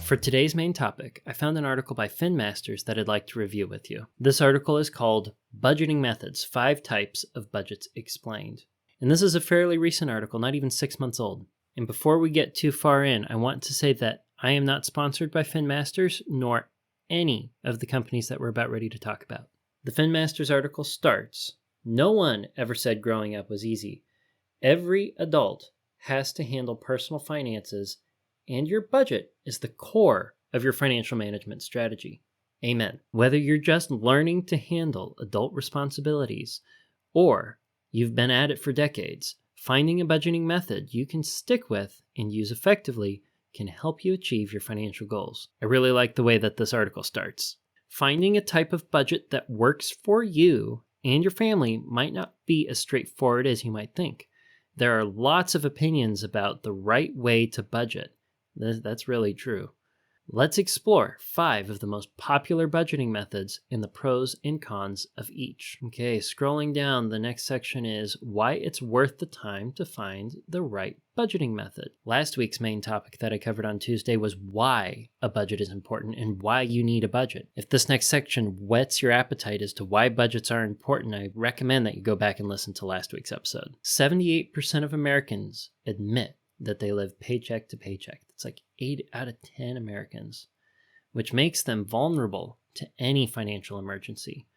For today's main topic, I found an article by FinMasters that I'd like to review with you. This article is called Budgeting Methods, 5 Types of Budgets Explained. And this is a fairly recent article, not even 6 months old. And before we get too far in, I want to say that I am not sponsored by FinMasters, nor any of the companies that we're about ready to talk about. The FinMasters article starts, "No one ever said growing up was easy. Every adult has to handle personal finances, and your budget is the core of your financial management strategy." Amen. Whether you're just learning to handle adult responsibilities, or you've been at it for decades, finding a budgeting method you can stick with and use effectively can help you achieve your financial goals. I really like the way that this article starts. Finding a type of budget that works for you and your family might not be as straightforward as you might think. There are lots of opinions about the right way to budget. That's really true. Let's explore 5 of the most popular budgeting methods and the pros and cons of each. Okay, scrolling down, the next section is why it's worth the time to find the right budgeting method. Last week's main topic that I covered on Tuesday was why a budget is important and why you need a budget. If this next section whets your appetite as to why budgets are important, I recommend that you go back and listen to last week's episode. 78% of Americans admit that they live paycheck to paycheck. That's like 8 out of 10 Americans, which makes them vulnerable to any financial emergency.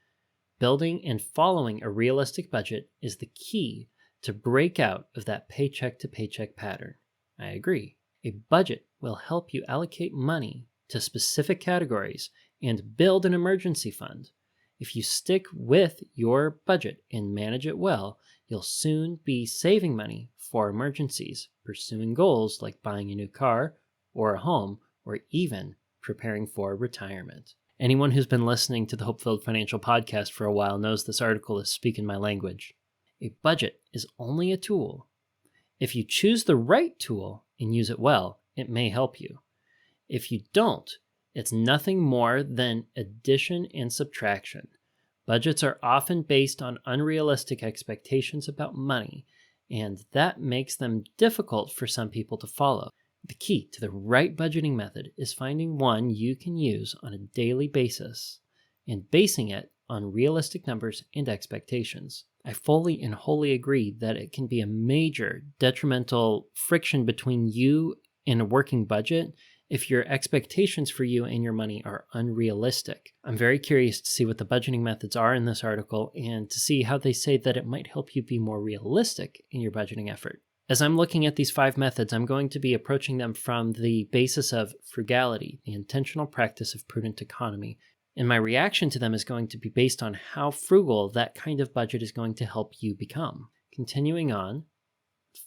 Building and following a realistic budget is the key to break out of that paycheck to paycheck pattern. I agree. A budget will help you allocate money to specific categories and build an emergency fund. If you stick with your budget and manage it well, you'll soon be saving money for emergencies, pursuing goals like buying a new car or a home, or even preparing for retirement. Anyone who's been listening to the HopeFilled Financial Podcast for a while knows this article is speaking my language. A budget is only a tool. If you choose the right tool and use it well, it may help you. If you don't, it's nothing more than addition and subtraction. Budgets are often based on unrealistic expectations about money, and that makes them difficult for some people to follow. The key to the right budgeting method is finding one you can use on a daily basis and basing it on realistic numbers and expectations. I fully and wholly agree that it can be a major detrimental friction between you and a working budget if your expectations for you and your money are unrealistic. I'm very curious to see what the budgeting methods are in this article and to see how they say that it might help you be more realistic in your budgeting effort. As I'm looking at these 5 methods, I'm going to be approaching them from the basis of frugality, the intentional practice of prudent economy. And my reaction to them is going to be based on how frugal that kind of budget is going to help you become. Continuing on,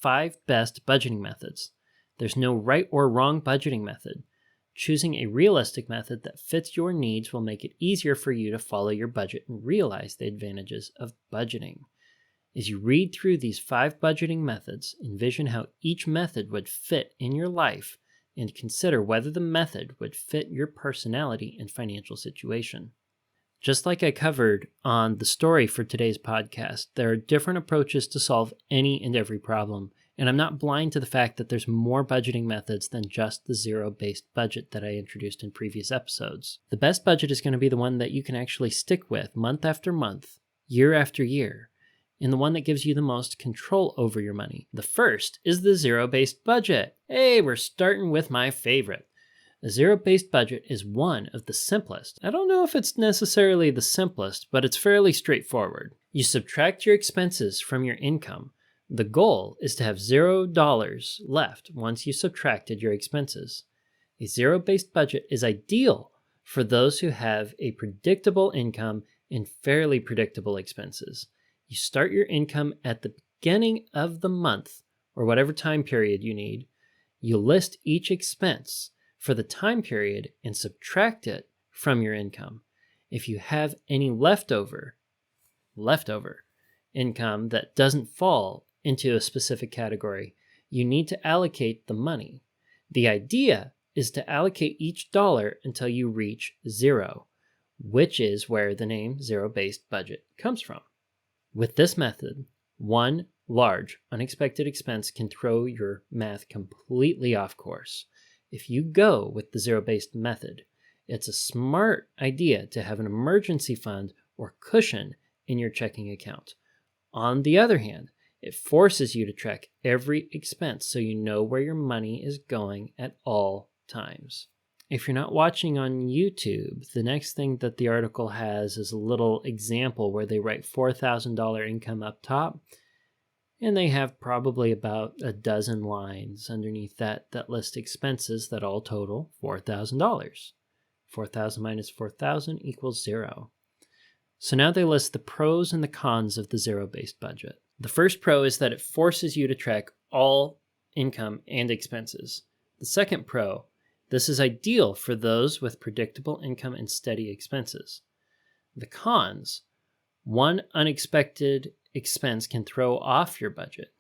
5 best budgeting methods. There's no right or wrong budgeting method. Choosing a realistic method that fits your needs will make it easier for you to follow your budget and realize the advantages of budgeting. As you read through these 5 budgeting methods, envision how each method would fit in your life and consider whether the method would fit your personality and financial situation. Just like I covered on the story for today's podcast, there are different approaches to solve any and every problem. And I'm not blind to the fact that there's more budgeting methods than just the zero-based budget that I introduced in previous episodes. The best budget is going to be the one that you can actually stick with month after month, year after year, and the one that gives you the most control over your money. The first is the zero-based budget. Hey, we're starting with my favorite. A zero-based budget is one of the simplest. I don't know if it's necessarily the simplest, but it's fairly straightforward. You subtract your expenses from your income. The goal is to have $0 left once you subtracted your expenses. A zero-based budget is ideal for those who have a predictable income and fairly predictable expenses. You start your income at the beginning of the month, or whatever time period you need. You list each expense for the time period and subtract it from your income. If you have any leftover income that doesn't fall into a specific category, you need to allocate the money. The idea is to allocate each dollar until you reach 0, which is where the name zero-based budget comes from. With this method, one large unexpected expense can throw your math completely off course. if you go with the zero-based method, it's a smart idea to have an emergency fund or cushion in your checking account. On the other hand, it forces you to track every expense so you know where your money is going at all times. If you're not watching on YouTube, the next thing that the article has is a little example where they write $4,000 income up top, and they have probably about a dozen lines underneath that list expenses that all total $4,000. 4,000 minus 4,000 equals 0. So now they list the pros and the cons of the zero-based budget. The first pro is that it forces you to track all income and expenses. The second pro, this is ideal for those with predictable income and steady expenses. The cons, one unexpected expense can throw off your budget.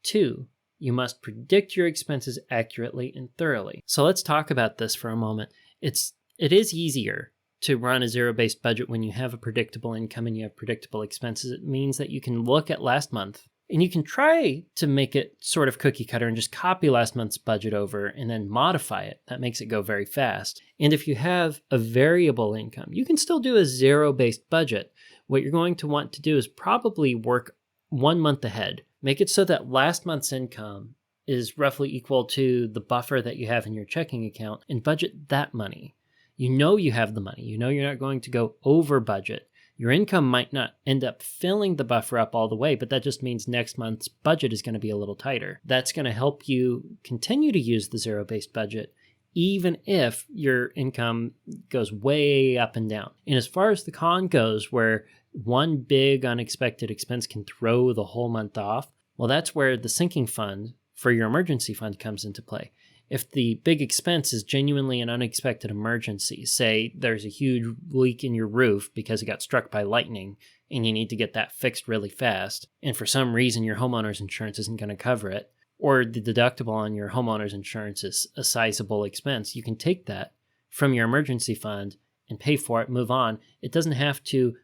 2, you must predict your expenses accurately and thoroughly. So let's talk about this for a moment. It is easier to run a zero-based budget when you have a predictable income and you have predictable expenses. It means that you can look at last month and you can try to make it sort of cookie cutter and just copy last month's budget over and then modify it. That makes it go very fast. And if you have a variable income, you can still do a zero-based budget. What you're going to want to do is probably work 1 month ahead. Make it so that last month's income is roughly equal to the buffer that you have in your checking account and budget that money. You know you have the money. You know you're not going to go over budget. Your income might not end up filling the buffer up all the way, but that just means next month's budget is going to be a little tighter. That's going to help you continue to use the zero-based budget, even if your income goes way up and down. And as far as the con goes, where one big unexpected expense can throw the whole month off, well, that's where the sinking fund for your emergency fund comes into play. If the big expense is genuinely an unexpected emergency, say there's a huge leak in your roof because it got struck by lightning and you need to get that fixed really fast, and for some reason your homeowner's insurance isn't going to cover it, or the deductible on your homeowner's insurance is a sizable expense, you can take that from your emergency fund and pay for it, move on. It doesn't have to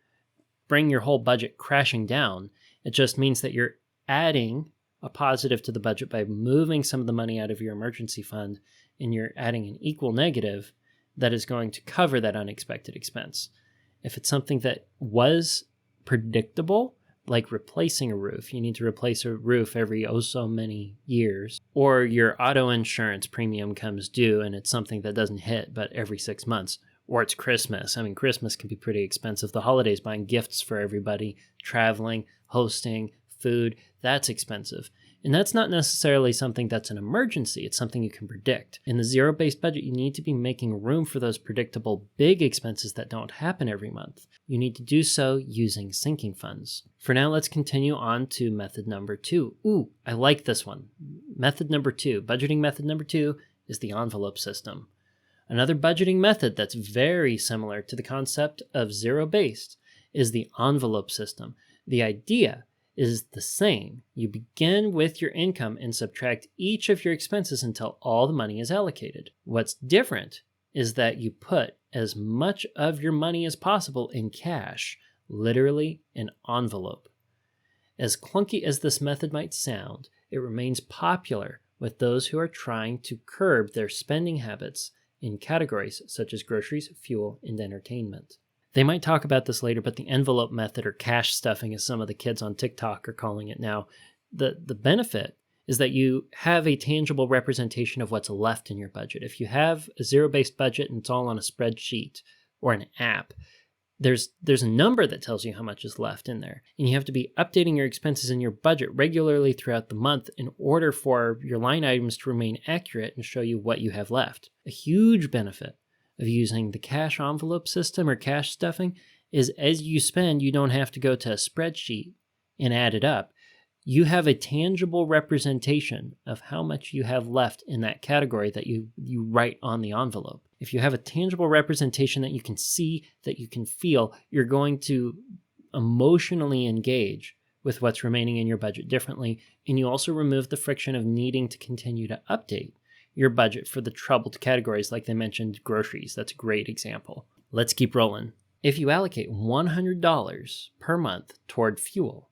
bring your whole budget crashing down. It just means that you're adding a positive to the budget by moving some of the money out of your emergency fund, and you're adding an equal negative that is going to cover that unexpected expense. If it's something that was predictable, like replacing a roof, you need to replace a roof every so many years, or your auto insurance premium comes due and it's something that doesn't hit but every 6 months, or it's Christmas. I mean, Christmas can be pretty expensive. The holidays, buying gifts for everybody, traveling, hosting, food, that's expensive. And that's not necessarily something that's an emergency. It's something you can predict. In the zero-based budget, you need to be making room for those predictable big expenses that don't happen every month. You need to do so using sinking funds. For now, let's continue on to method number 2. Ooh, I like this one. Method number 2, budgeting method number 2 is the envelope system. Another budgeting method that's very similar to the concept of zero-based is the envelope system. The idea is the same. You begin with your income and subtract each of your expenses until all the money is allocated. What's different is that you put as much of your money as possible in cash, literally an envelope. As clunky as this method might sound, it remains popular with those who are trying to curb their spending habits in categories such as groceries, fuel, and entertainment. They might talk about this later, but the envelope method, or cash stuffing as some of the kids on TikTok are calling it now, the benefit is that you have a tangible representation of what's left in your budget. If you have a zero-based budget and it's all on a spreadsheet or an app, there's a number that tells you how much is left in there. And you have to be updating your expenses in your budget regularly throughout the month in order for your line items to remain accurate and show you what you have left. A huge benefit of using the cash envelope system or cash stuffing is as you spend, you don't have to go to a spreadsheet and add it up. You have a tangible representation of how much you have left in that category that you write on the envelope. If you have a tangible representation that you can see, that you can feel, you're going to emotionally engage with what's remaining in your budget differently, and you also remove the friction of needing to continue to update your budget for the troubled categories, like they mentioned, groceries. That's a great example. Let's keep rolling. If you allocate $100 per month toward fuel,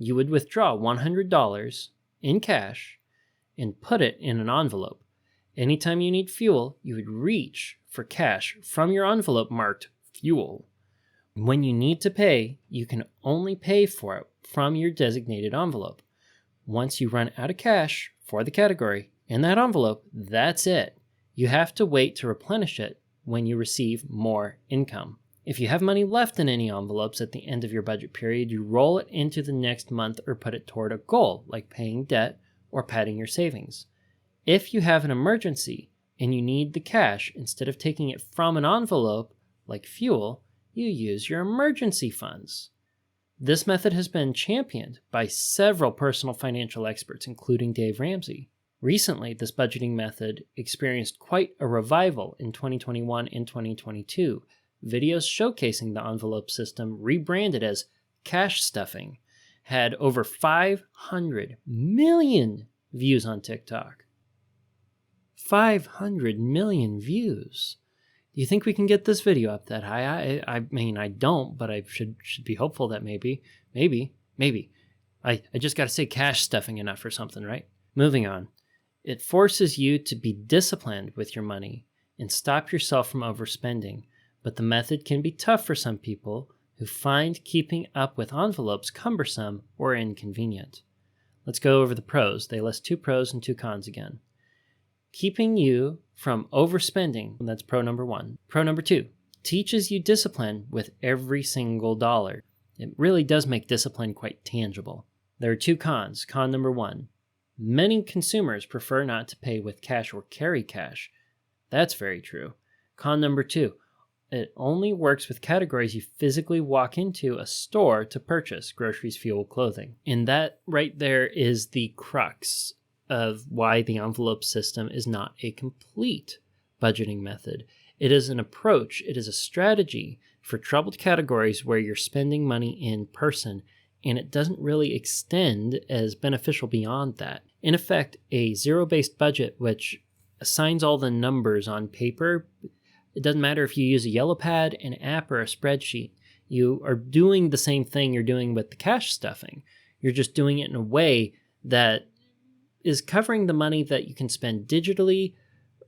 you would withdraw $100 in cash and put it in an envelope. Anytime you need fuel, you would reach for cash from your envelope marked fuel. When you need to pay, you can only pay for it from your designated envelope. Once you run out of cash for the category in that envelope, that's it. You have to wait to replenish it when you receive more income. If you have money left in any envelopes at the end of your budget period, you roll it into the next month or put it toward a goal, like paying debt or padding your savings. If you have an emergency and you need the cash, instead of taking it from an envelope, like fuel, you use your emergency funds. This method has been championed by several personal financial experts, including Dave Ramsey. Recently, this budgeting method experienced quite a revival in 2021 and 2022. Videos showcasing the envelope system, rebranded as cash stuffing, had over 500 million views on TikTok. 500 million views. Do you think we can get this video up that high? I mean, I don't, but I should be hopeful that maybe. I just got to say cash stuffing enough or something, right? Moving on. It forces you to be disciplined with your money and stop yourself from overspending, but the method can be tough for some people who find keeping up with envelopes cumbersome or inconvenient. Let's go over the pros. They list 2 pros and 2 cons again. Keeping you from overspending, that's pro number 1. Pro number 2, teaches you discipline with every single dollar. It really does make discipline quite tangible. There are 2 cons. Con number 1, many consumers prefer not to pay with cash or carry cash. That's very true. Con number 2, it only works with categories you physically walk into a store to purchase: groceries, fuel, clothing. And that right there is the crux of why the envelope system is not a complete budgeting method. It is an approach, it is a strategy for troubled categories where you're spending money in person, and it doesn't really extend as beneficial beyond that. In effect, a zero-based budget, which assigns all the numbers on paper, it doesn't matter if you use a yellow pad, an app, or a spreadsheet. You are doing the same thing you're doing with the cash stuffing. You're just doing it in a way that is covering the money that you can spend digitally,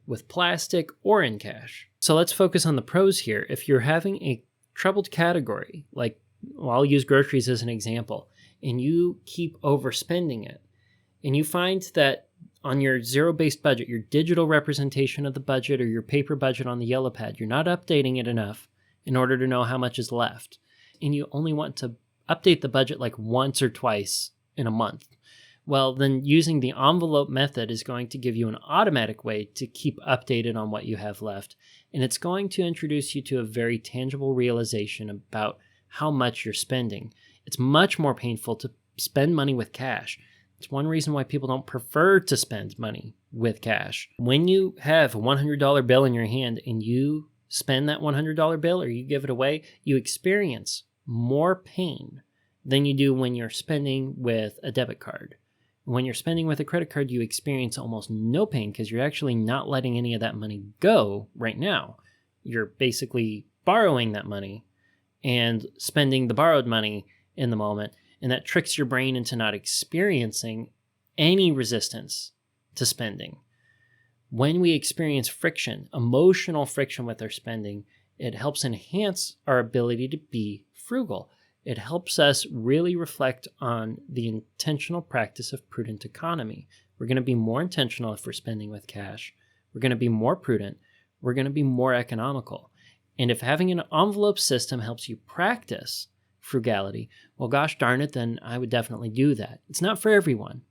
with plastic, or in cash. So let's focus on the pros here. If you're having a troubled category, like, well, I'll use groceries as an example, and you keep overspending it, and you find that on your zero-based budget, your digital representation of the budget or your paper budget on the yellow pad, you're not updating it enough in order to know how much is left, and you only want to update the budget like once or twice in a month. Well, then using the envelope method is going to give you an automatic way to keep updated on what you have left, and it's going to introduce you to a very tangible realization about how much you're spending. It's much more painful to spend money with cash. It's one reason why people don't prefer to spend money with cash. When you have a $100 bill in your hand and you spend that $100 bill or you give it away, you experience more pain than you do when you're spending with a debit card. When you're spending with a credit card, you experience almost no pain because you're actually not letting any of that money go right now. You're basically borrowing that money and spending the borrowed money in the moment, and that tricks your brain into not experiencing any resistance to spending. When we experience friction, emotional friction with our spending, it helps enhance our ability to be frugal. It helps us really reflect on the intentional practice of prudent economy. We're going to be more intentional if we're spending with cash. We're going to be more prudent. We're going to be more economical. And if having an envelope system helps you practice frugality, well, gosh darn it, then I would definitely do that. It's not for everyone.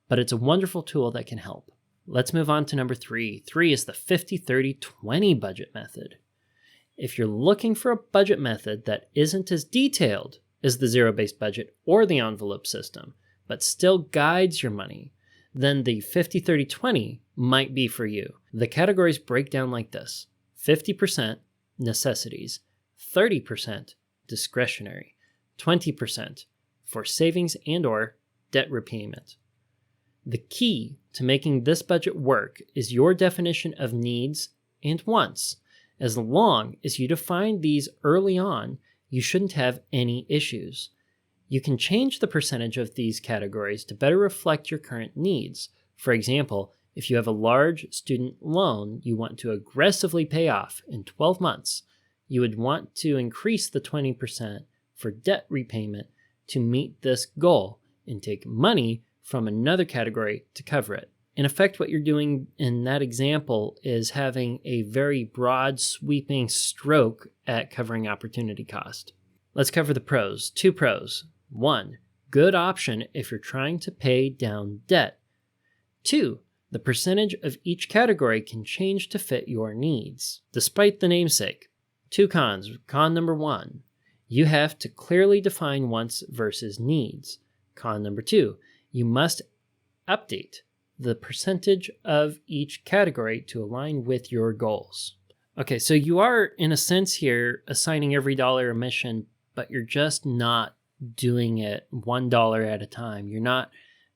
But it's a wonderful tool that can help. Let's move on to number 3. 3 is the 50-30-20 budget method. If you're looking for a budget method that isn't as detailed as the zero-based budget or the envelope system, but still guides your money, then the 50-30-20 might be for you. The categories break down like this: 50% necessities, 30% discretionary, 20% for savings and or debt repayment. The key to making this budget work is your definition of needs and wants. As long as you define these early on, you shouldn't have any issues. You can change the percentage of these categories to better reflect your current needs. For example, If you have a large student loan you want to aggressively pay off in 12 months, you would want to increase the 20% for debt repayment to meet this goal and take money from another category to cover it. In effect, what you're doing in that example is having a very broad, sweeping stroke at covering opportunity cost. Let's cover the pros. 2 pros. 1, good option if you're trying to pay down debt. 2, the percentage of each category can change to fit your needs, despite the namesake. 2 cons. Con number 1, you have to clearly define wants versus needs. Con number 2, you must update the percentage of each category to align with your goals. Okay, so you are, in a sense here, assigning every dollar a mission, but you're just not doing it $1 at a time. You're not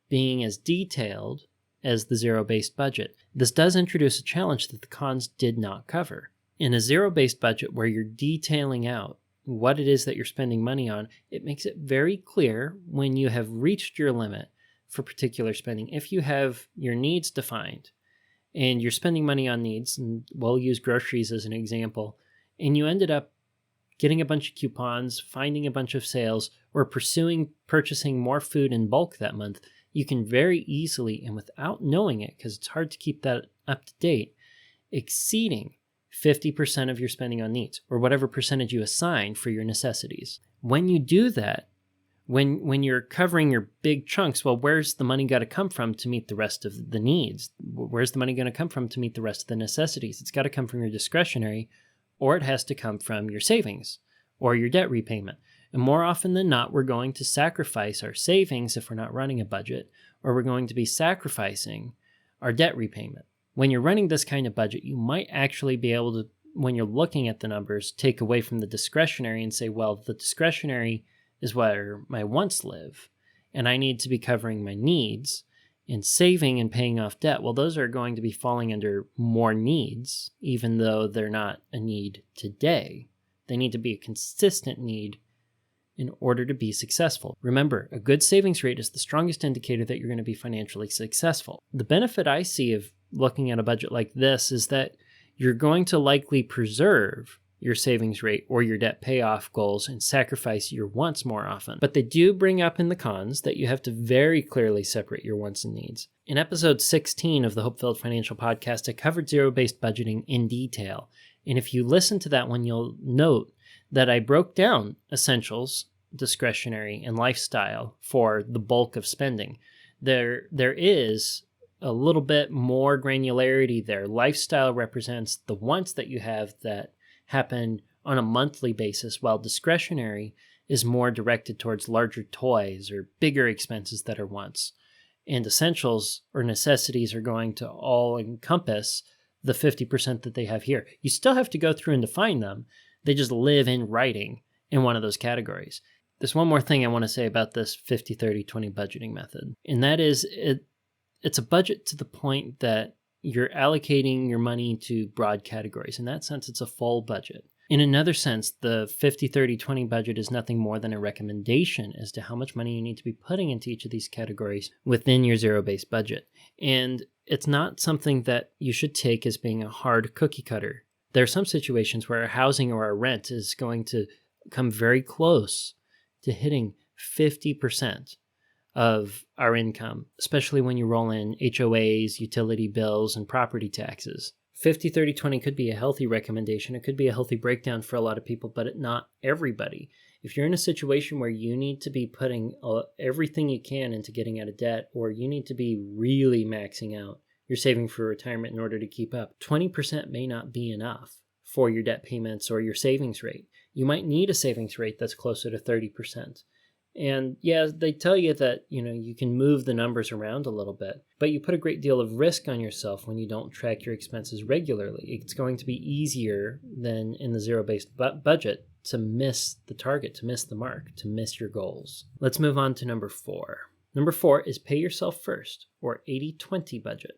being as detailed as the zero-based budget. This does introduce a challenge that the cons did not cover. In a zero-based budget where you're detailing out what it is that you're spending money on, it makes it very clear when you have reached your limit for particular spending. If you have your needs defined and you're spending money on needs, and we'll use groceries as an example, and you ended up getting a bunch of coupons, finding a bunch of sales, or purchasing more food in bulk that month, you can very easily, and without knowing it, because it's hard to keep that up to date, exceeding 50% of your spending on needs, or whatever percentage you assign for your necessities. When you do that, when you're covering your big chunks, well, where's the money got to come from to meet the rest of the needs? Where's the money going to come from to meet the rest of the necessities? It's got to come from your discretionary, or it has to come from your savings or your debt repayment. And more often than not, we're going to sacrifice our savings if we're not running a budget, or we're going to be sacrificing our debt repayment. When you're running this kind of budget, you might actually be able to, when you're looking at the numbers, take away from the discretionary and say, well, the discretionary is where my wants live, and I need to be covering my needs and saving and paying off debt. Well, those are going to be falling under more needs, even though they're not a need today. They need to be a consistent need in order to be successful. Remember, a good savings rate is the strongest indicator that you're going to be financially successful. The benefit I see of looking at a budget like this is that you're going to likely preserve your savings rate or your debt payoff goals and sacrifice your wants more often. But they do bring up in the cons that you have to very clearly separate your wants and needs. In episode 16 of the HopeFilled Financial Podcast, I covered zero-based budgeting in detail. And if you listen to that one, you'll note that I broke down essentials, discretionary, and lifestyle for the bulk of spending. There is a little bit more granularity there. Lifestyle represents the wants that you have that happen on a monthly basis, while discretionary is more directed towards larger toys or bigger expenses that are wants. And essentials or necessities are going to all encompass the 50% that they have here. You still have to go through and define them. They just live in writing in one of those categories. There's one more thing I want to say about this 50-30-20 budgeting method, and that is it's a budget to the point that you're allocating your money to broad categories. In that sense, it's a full budget. In another sense, the 50-30-20 budget is nothing more than a recommendation as to how much money you need to be putting into each of these categories within your zero-based budget. And it's not something that you should take as being a hard cookie cutter. There are some situations where our housing or our rent is going to come very close to hitting 50% of our income, especially when you roll in HOAs, utility bills, and property taxes. 50-30-20 could be a healthy recommendation. It could be a healthy breakdown for a lot of people, but not everybody. If you're in a situation where you need to be putting everything you can into getting out of debt, or you need to be really maxing out your saving for retirement in order to keep up, 20% may not be enough for your debt payments or your savings rate. You might need a savings rate that's closer to 30%. And yeah, they tell you that, you can move the numbers around a little bit, but you put a great deal of risk on yourself when you don't track your expenses regularly. It's going to be easier than in the zero-based budget to miss the target, to miss the mark, to miss your goals. Let's move on to number 4. Number 4 is pay yourself first, or 80-20 budget.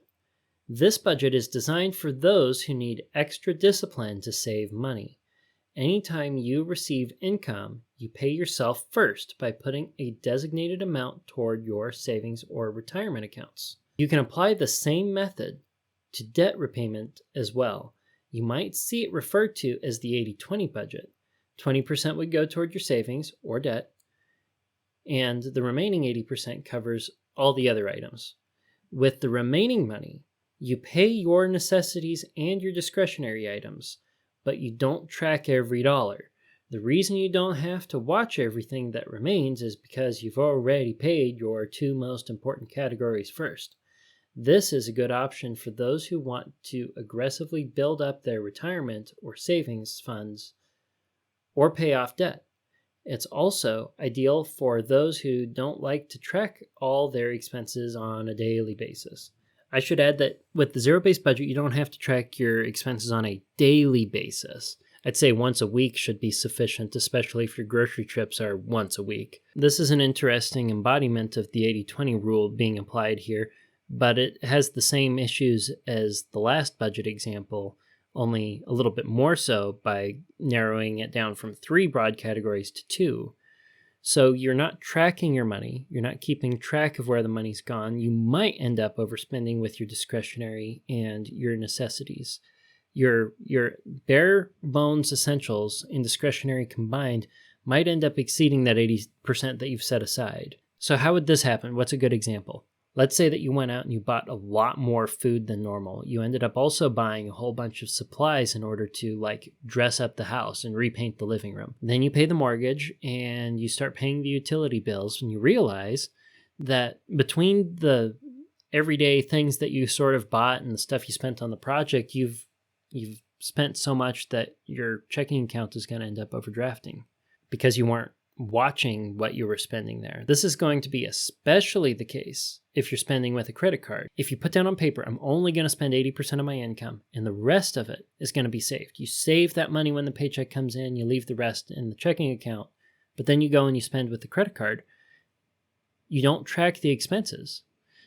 This budget is designed for those who need extra discipline to save money. Anytime you receive income, you pay yourself first by putting a designated amount toward your savings or retirement accounts. You can apply the same method to debt repayment as well. You might see it referred to as the 80-20 budget. 20% would go toward your savings or debt, and the remaining 80% covers all the other items. With the remaining money, you pay your necessities and your discretionary items, but you don't track every dollar. The reason you don't have to watch everything that remains is because you've already paid your two most important categories first. This is a good option for those who want to aggressively build up their retirement or savings funds or pay off debt. It's also ideal for those who don't like to track all their expenses on a daily basis. I should add that with the zero-based budget, you don't have to track your expenses on a daily basis. I'd say once a week should be sufficient, especially if your grocery trips are once a week. This is an interesting embodiment of the 80-20 rule being applied here, but it has the same issues as the last budget example, only a little bit more so by narrowing it down from 3 broad categories to 2. So you're not tracking your money, you're not keeping track of where the money's gone. You might end up overspending with your discretionary and your necessities. Your bare bones essentials and discretionary combined might end up exceeding that 80% that you've set aside. So how would this happen? What's a good example? Let's say that you went out and you bought a lot more food than normal. You ended up also buying a whole bunch of supplies in order to dress up the house and repaint the living room. Then you pay the mortgage and you start paying the utility bills, and you realize that between the everyday things that you sort of bought and the stuff you spent on the project, you've spent so much that your checking account is going to end up overdrafting because you weren't watching what you were spending there. This is going to be especially the case if you're spending with a credit card. If you put down on paper, I'm only going to spend 80% of my income and the rest of it is going to be saved. You save that money when the paycheck comes in, you leave the rest in the checking account, but then you go and you spend with the credit card. You don't track the expenses.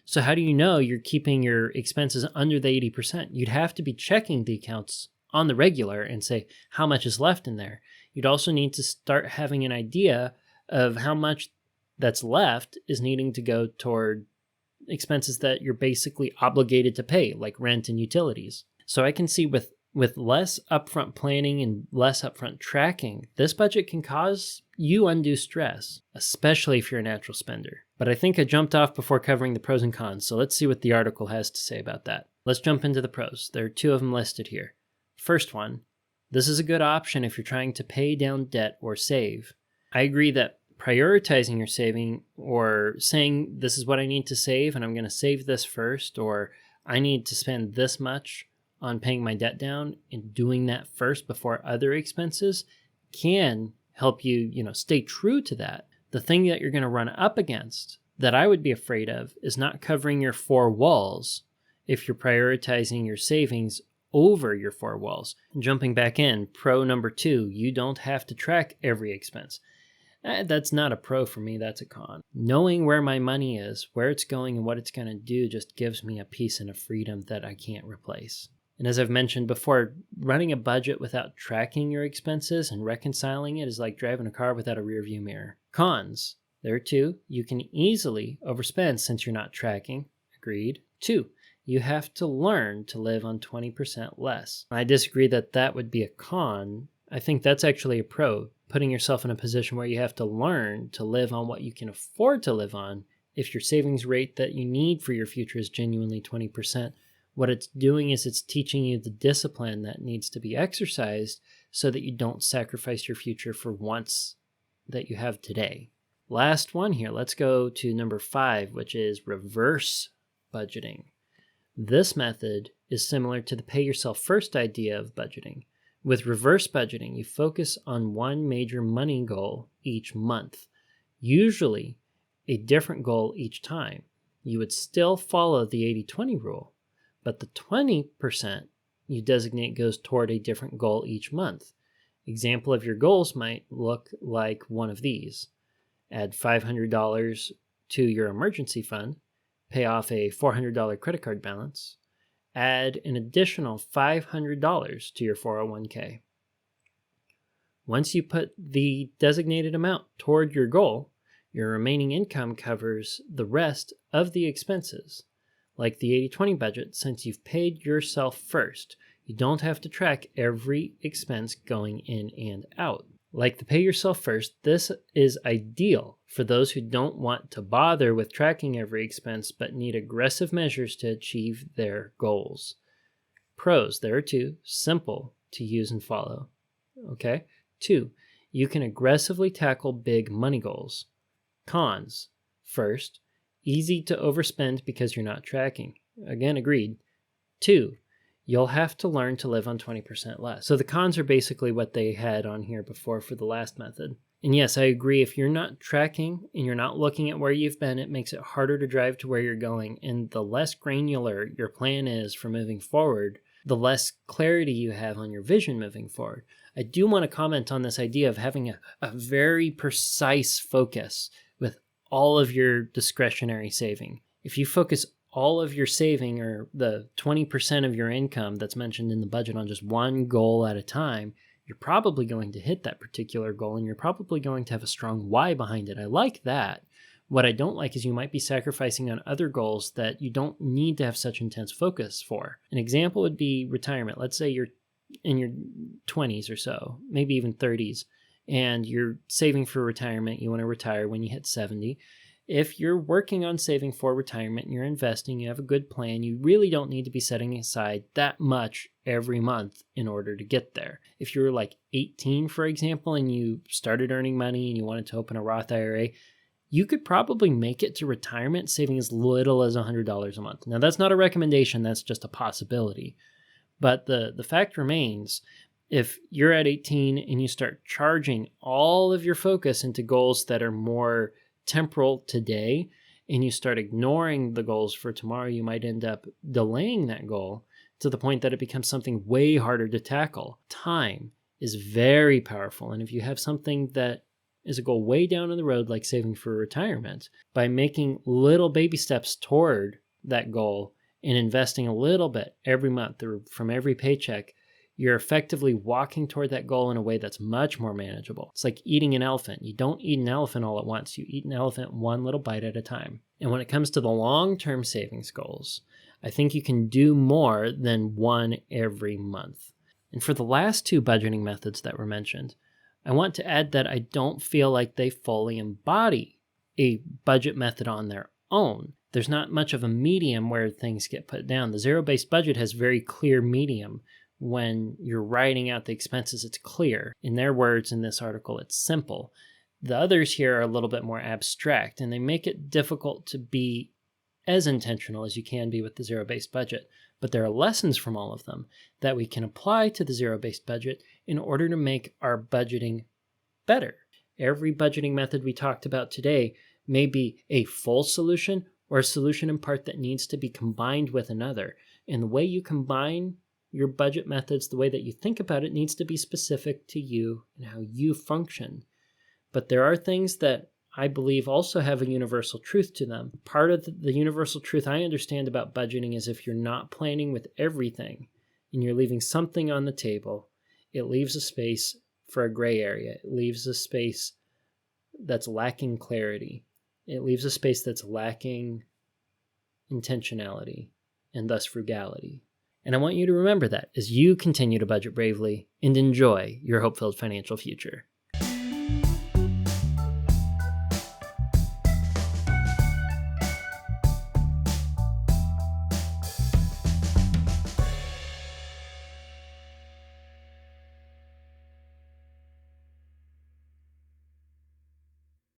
So how do you know you're keeping your expenses under the 80%? You'd have to be checking the accounts on the regular and say how much is left in there. You'd also need to start having an idea of how much that's left is needing to go toward expenses that you're basically obligated to pay, like rent and utilities. So I can see with less upfront planning and less upfront tracking, this budget can cause you undue stress, especially if you're a natural spender. But I think I jumped off before covering the pros and cons, so let's see what the article has to say about that. Let's jump into the pros. There are 2 of them listed here. First one, this is a good option if you're trying to pay down debt or save. I agree that prioritizing your saving or saying this is what I need to save and I'm going to save this first, or I need to spend this much on paying my debt down and doing that first before other expenses can help you, stay true to that. The thing that you're going to run up against that I would be afraid of is not covering your 4 walls if you're prioritizing your savings over your 4 walls. Jumping back in, pro number 2, you don't have to track every expense. That's not a pro for me, that's a con. Knowing where my money is, where it's going, and what it's going to do just gives me a peace and a freedom that I can't replace. And as I've mentioned before, running a budget without tracking your expenses and reconciling it is like driving a car without a rearview mirror. Cons, there are 2. You can easily overspend since you're not tracking. Agreed. 2, you have to learn to live on 20% less. I disagree that would be a con. I think that's actually a pro, putting yourself in a position where you have to learn to live on what you can afford to live on. If your savings rate that you need for your future is genuinely 20%, what it's doing is it's teaching you the discipline that needs to be exercised so that you don't sacrifice your future for wants that you have today. Last one here, let's go to number 5, which is reverse budgeting. This method is similar to the pay yourself first idea of budgeting. With reverse budgeting, you focus on one major money goal each month, usually a different goal each time. You would still follow the 80-20 rule, but the 20% you designate goes toward a different goal each month. Example of your goals might look like one of these. Add $500 to your emergency fund, pay off a $400 credit card balance, add an additional $500 to your 401k. Once you put the designated amount toward your goal, your remaining income covers the rest of the expenses. like the 80/20 budget, since you've paid yourself first, you don't have to track every expense going in and out. Like the pay yourself first, this is ideal for those who don't want to bother with tracking every expense but need aggressive measures to achieve their goals. Pros, there are two, simple to use and follow. Okay? 2, you can aggressively tackle big money goals. Cons, first, easy to overspend because you're not tracking. Again, agreed. 2, you'll have to learn to live on 20% less. So the cons are basically what they had on here before for the last method. And yes, I agree, if you're not tracking and you're not looking at where you've been, it makes it harder to drive to where you're going. And the less granular your plan is for moving forward, the less clarity you have on your vision moving forward. I do want to comment on this idea of having a very precise focus with all of your discretionary saving. If you focus all of your saving, or the 20% of your income that's mentioned in the budget, on just one goal at a time, you're probably going to hit that particular goal, and you're probably going to have a strong why behind it. I like that. What I don't like is you might be sacrificing on other goals that you don't need to have such intense focus for. An example would be retirement. Let's say you're in your 20s or so, maybe even 30s, and you're saving for retirement. You want to retire when you hit 70. If you're working on saving for retirement and you're investing, you have a good plan, you really don't need to be setting aside that much every month in order to get there. If you're like 18, for example, and you started earning money and you wanted to open a Roth IRA, you could probably make it to retirement saving as little as $100 a month. Now, that's not a recommendation, that's just a possibility. But the fact remains, if you're at 18 and you start charging all of your focus into goals that are more temporal today, and you start ignoring the goals for tomorrow, you might end up delaying that goal to the point that it becomes something way harder to tackle. Time is very powerful, and if you have something that is a goal way down in the road, like saving for retirement, by making little baby steps toward that goal and investing a little bit every month or from every paycheck, you're effectively walking toward that goal in a way that's much more manageable. It's like eating an elephant. You don't eat an elephant all at once. You eat an elephant one little bite at a time. And when it comes to the long-term savings goals, I think you can do more than one every month. And for the last 2 budgeting methods that were mentioned, I want to add that I don't feel like they fully embody a budget method on their own. There's not much of a medium where things get put down. The zero-based budget has very clear medium. When you're writing out the expenses, it's clear. In their words in this article, it's simple. The others here are a little bit more abstract, and they make it difficult to be as intentional as you can be with the zero-based budget. But there are lessons from all of them that we can apply to the zero-based budget in order to make our budgeting better. Every budgeting method we talked about today may be a full solution or a solution in part that needs to be combined with another. And the way you combine your budget methods, the way that you think about it, needs to be specific to you and how you function. But there are things that I believe also have a universal truth to them. Part of the universal truth I understand about budgeting is if you're not planning with everything and you're leaving something on the table, it leaves a space for a gray area. It leaves a space that's lacking clarity. It leaves a space that's lacking intentionality and thus frugality. And I want you to remember that as you continue to budget bravely and enjoy your hope-filled financial future.